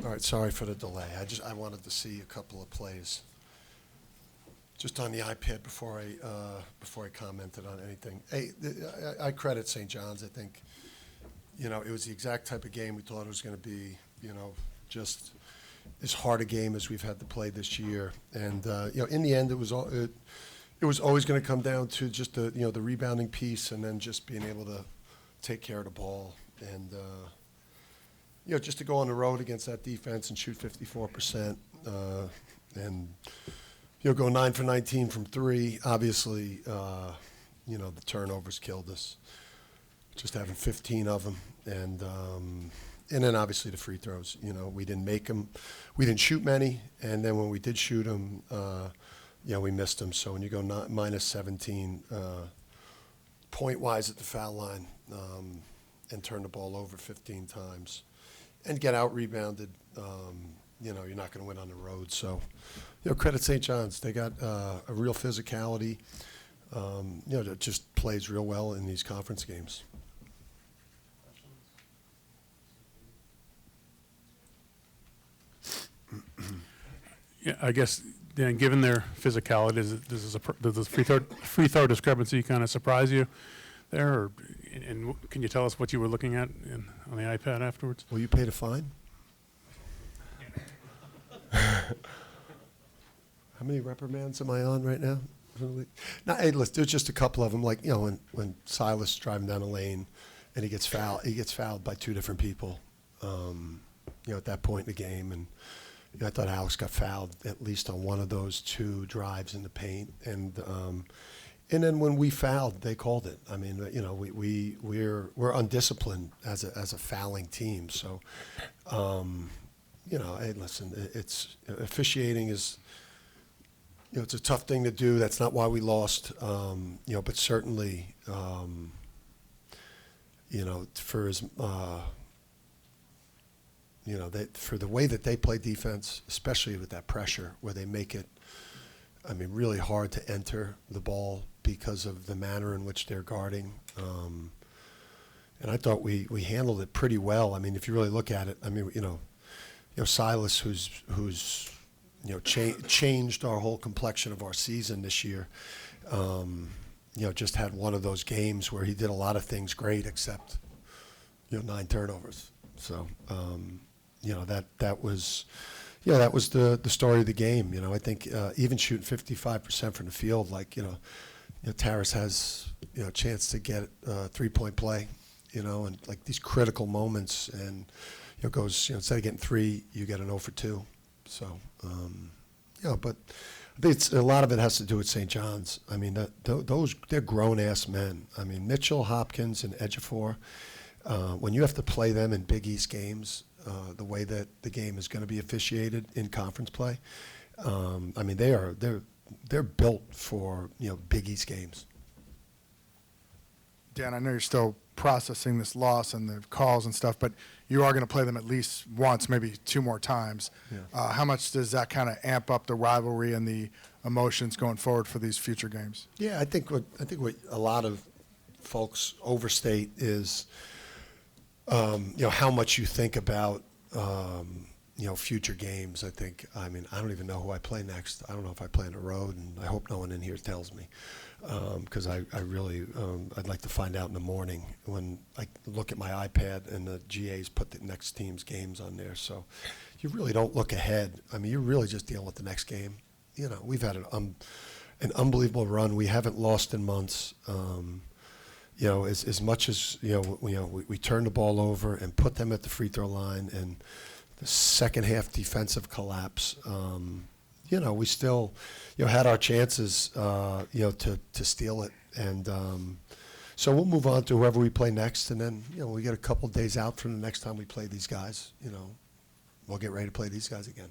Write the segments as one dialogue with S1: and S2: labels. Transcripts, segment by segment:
S1: All right, sorry for the delay. I wanted to see a couple of plays just on the iPad before I commented on anything. Hey, I credit St. John's. I think, it was the exact type of game we thought it was going to be. Just as hard a game as we've had to play this year. And in the end, it was always going to come down to just the rebounding piece, and then just being able to take care of the ball. And just to go on the road against that defense and shoot 54%, and go 9 for 19 from three. Obviously, the turnovers killed us. Just having 15 of them, and then obviously the free throws. We didn't make them, we didn't shoot many, and then when we did shoot them, we missed them. So when you go minus 17 point-wise at the foul line, and turn the ball over 15 times, and get out-rebounded, you're not going to win on the road. So, credit St. John's. They got a real physicality, that just plays real well in these conference games.
S2: Yeah, I guess, Dan, given their physicality, does this free throw discrepancy kind of surprise you there? Or, and can you tell us what you were looking at on the iPad afterwards?
S1: Will you pay the fine? How many reprimands am I on right now? No, hey, listen, there's just a couple of them. Like, when Silas is driving down the lane and he gets fouled by two different people, at that point in the game. And I thought Alex got fouled at least on one of those two drives in the paint. And then when we fouled, they called it. I mean, we're undisciplined as a fouling team. So, hey, listen, it's officiating is, it's a tough thing to do. That's not why we lost. But certainly, for as for the way that they play defense, especially with that pressure, where they make it, really hard to enter the ball because of the manner in which they're guarding. And I thought we handled it pretty well. If you really look at it, Silas, who's changed our whole complexion of our season this year, just had one of those games where he did a lot of things great except, 9 turnovers. So, that was the story of the game. I think even shooting 55% from the field, Taras has, a chance to get a 3-point play, and like these critical moments, and goes, instead of getting 3, you get an 0 for 2. So, but I think a lot of it has to do with St. John's. They're grown-ass men. Mitchell, Hopkins, and Ejiofor, when you have to play them in Big East games, the way that the game is going to be officiated in conference play, they're built for Big East games.
S3: Dan, I know you're still processing this loss and the calls and stuff, but you are going to play them at least once, maybe 2 more times. Yeah. How much does that kind of amp up the rivalry and the emotions going forward for these future games?
S1: Yeah, I think what a lot of folks overstate is how much you think about future games. I don't even know who I play next. I don't know if I play on the road, and I hope no one in here tells me, because I really I'd like to find out in the morning when I look at my iPad and the GAs put the next team's games on there. So you really don't look ahead. You're really just dealing with the next game. We've had an unbelievable run. We haven't lost in months. As much as we turned the ball over and put them at the free throw line, and the second half defensive collapse, we still had our chances to steal it, and so we'll move on to whoever we play next, and then we get a couple days out from the next time we play these guys. We'll get ready to play these guys again.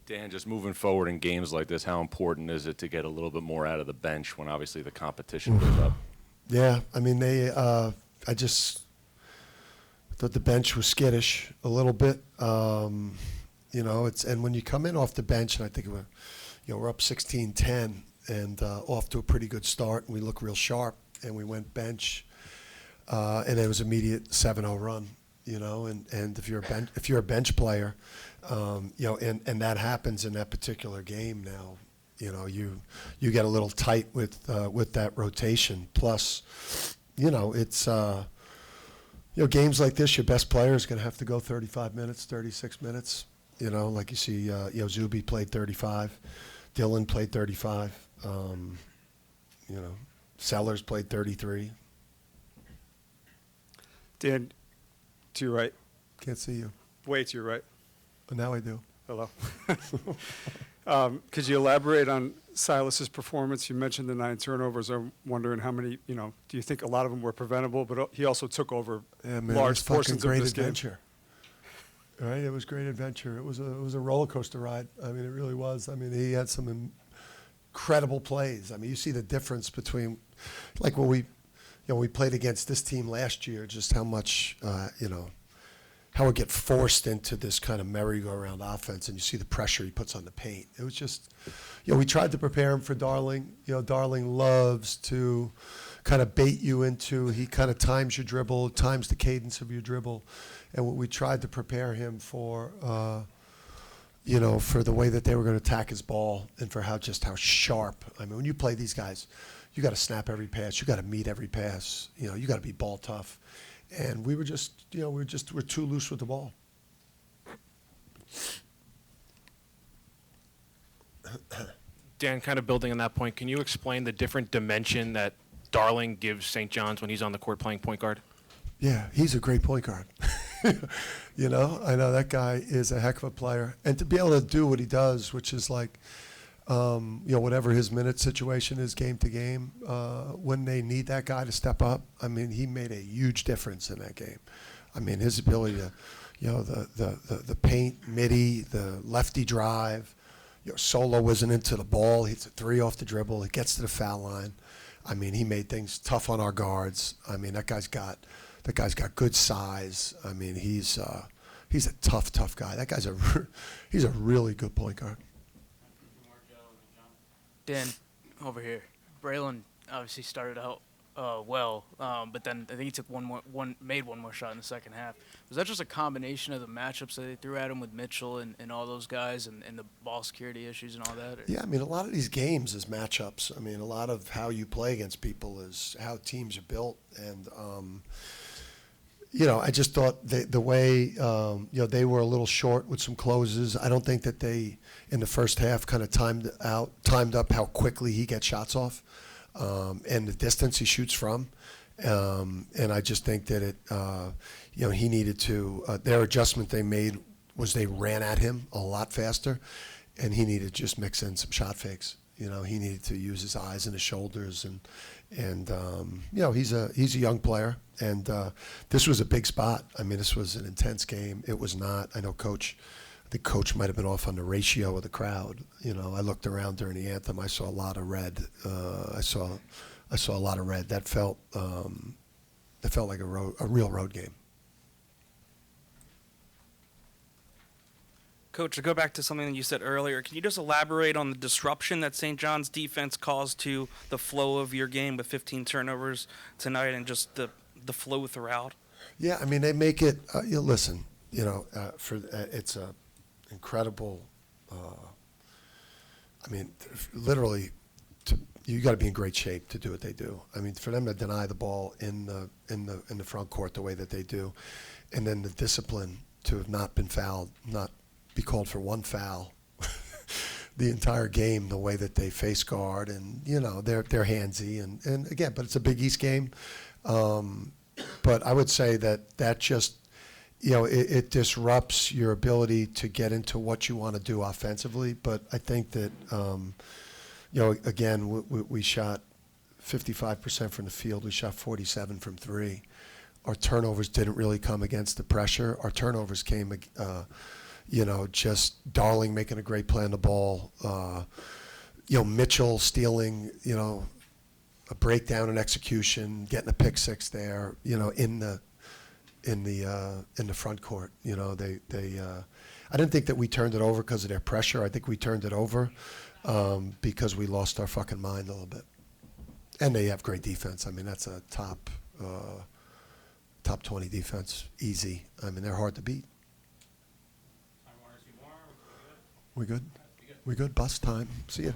S4: Dan, just moving forward in games like this, how important is it to get a little bit more out of the bench when obviously the competition goes up?
S1: Yeah, I just thought the bench was skittish a little bit. And when you come in off the bench, and I think we're up 16-10 and off to a pretty good start, and we look real sharp, and we went bench, and it was immediate 7-0 run. you know, and if you're a bench player, you know, and that happens in that particular game now, you know, you get a little tight with that rotation. Plus, you know, it's you know, games like this, your best player is going to have to go 35 minutes, 36 minutes. You know, like you see, you know, Zuby played 35, Dylan played 35, you know, Sellers played 33.
S5: Dan, to your right.
S1: Can't see you.
S5: Way to your right.
S1: But now I do.
S5: Hello. Could you elaborate on Silas's performance? You mentioned the 9 turnovers. I'm wondering how many, you know, do you think a lot of them were preventable? But he also took over
S1: Yeah, man,
S5: large
S1: it was fucking
S5: portions of
S1: great
S5: this game.
S1: adventure. Right, it was great adventure. It was a roller coaster ride. I mean, it really was. I mean, he had some incredible plays. I mean, you see the difference between, like when we played against this team last year, just how much, you know, how we get forced into this kind of merry-go-round offense, and you see the pressure he puts on the paint. It was just, you know, we tried to prepare him for Darling. You know, Darling loves to kind of bait you into, he kind of times your dribble, times the cadence of your dribble. And what we tried to prepare him for, you know, for the way that they were going to attack his ball and for how sharp. I mean, when you play these guys, you got to snap every pass. You got to meet every pass. You know, you got to be ball tough. And we were just, you know, we're too loose with the ball.
S6: Dan, kind of building on that point, can you explain the different dimension that Darling gives St. John's when he's on the court playing point guard?
S1: Yeah, he's a great point guard. You know, I know that guy is a heck of a player. And to be able to do what he does, which is like, you know, whatever his minute situation is game to game, when they need that guy to step up, I mean, he made a huge difference in that game. I mean, his ability to, you know, the paint, midi, the lefty drive, you know, Solo wasn't into the ball. He hits a 3 off the dribble. He gets to the foul line. I mean, he made things tough on our guards. I mean, that guy's got good size. I mean, he's a tough guy. That guy's he's a really good point guard.
S7: Dan, over here. Braylon obviously started out well, but then I think he took made one more shot in the second half. Was that just a combination of the matchups that they threw at him with Mitchell and all those guys and the ball security issues and all that? Or?
S1: Yeah, I mean, a lot of these games is matchups. I mean, a lot of how you play against people is how teams are built. And, you know, I just thought the way, you know, they were a little short with some closes. I don't think that they, in the first half, kind of timed up how quickly he gets shots off and the distance he shoots from. And I just think that you know, he needed to, their adjustment they made was they ran at him a lot faster, and he needed to just mix in some shot fakes. You know, he needed to use his eyes and his shoulders, and you know, he's a young player, and this was a big spot. I mean, this was an intense game. It was not. I know I think Coach might have been off on the ratio of the crowd. You know, I looked around during the anthem. I saw a lot of red. I saw a lot of red. That felt like a real road game.
S8: Coach, to go back to something that you said earlier, can you just elaborate on the disruption that St. John's defense caused to the flow of your game with 15 turnovers tonight and just the flow throughout?
S1: Yeah, I mean, they make it. You know, listen, you know, it's a incredible. I mean, literally, you got to be in great shape to do what they do. I mean, for them to deny the ball in the front court the way that they do, and then the discipline to have not been fouled, not be called for one foul the entire game, the way that they face guard, and you know, they're handsy, and again, but it's a Big East game. But I would say that just, you know, it disrupts your ability to get into what you want to do offensively. But I think that, you know, again, we shot 55% from the field. We shot 47 from 3. Our turnovers didn't really come against the pressure. Our turnovers came, you know, just Darling making a great play on the ball. You know, Mitchell stealing, you know, a breakdown in execution, getting a pick 6 there, you know, in the front court. You know, I didn't think that we turned it over because of their pressure. I think we turned it over because we lost our fucking mind a little bit. And they have great defense. I mean, that's a top top 20 defense, easy. I mean, they're hard to beat. We good? We good? Bus time. See ya.